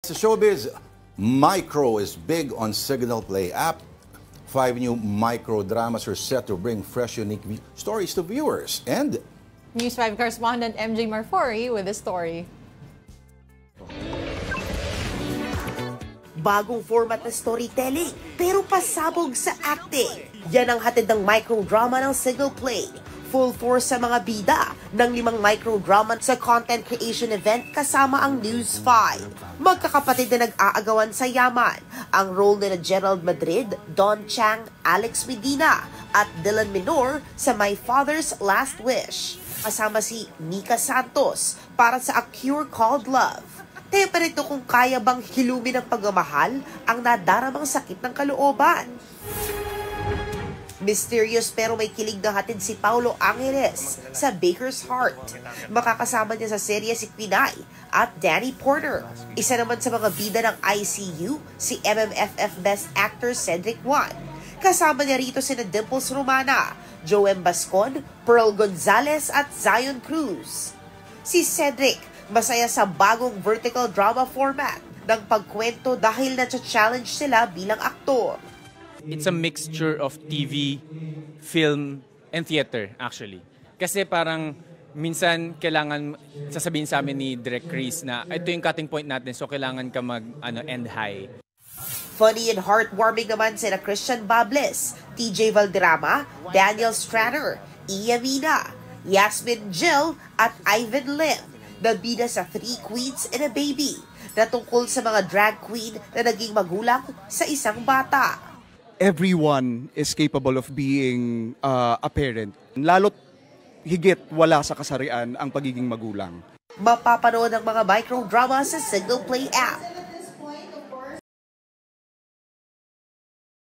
Sa showbiz, Micro is big on Signal Play app. 5 new micro dramas are set to bring fresh, unique stories to viewers. And News 5 correspondent MJ Marfori with the story. Bagong format na storytelling, pero pasabog sa acting. Yan ang hatid ng microdrama ng Signal Play. Full force sa mga bida ng 5 microdrama sa content creation event kasama ang News 5. Magkakapatid na nag-aagawan sa yaman. Ang role nila Gerald Madrid, Don Chang, Alex Medina at Dylan Minor sa My Father's Last Wish. Kasama si Nika Santos para sa A Cure Called Love. Teperito kung kaya bang hilumin ng pagmamahal ang nadaramang sakit ng kalooban. Mysterious pero may kilig na hatid si Paulo Angeles sa Baker's Heart. Makakasama niya sa serye si Pinay at Danny Porter. Isa naman sa mga bida ng ICU, si MMFF Best Actor Cedric Juan. Kasama niya rito sina Dimples Romana, Joem Bascon, Pearl Gonzalez at Zion Cruz. Si Cedric, masaya sa bagong vertical drama format ng pagkwento dahil na-challenge sila bilang aktor. It's a mixture of TV, film, and theater actually. Kasi parang minsan kailangan sasabihin sa amin ni Direk Chris na ito yung cutting point natin so kailangan ka end high. Funny and heartwarming naman sina Christian Bables, TJ Valderrama, Daniel Straner, Iya Mina, Yasmin Jill at Ivan Lim. Nabida sa 3 Queens and a Baby na tungkol sa mga drag queen na naging magulang sa isang bata. Everyone is capable of being a parent. Lalo't higit wala sa kasarian ang pagiging magulang. Mapapanood ang mga microdrama sa Signal Play app.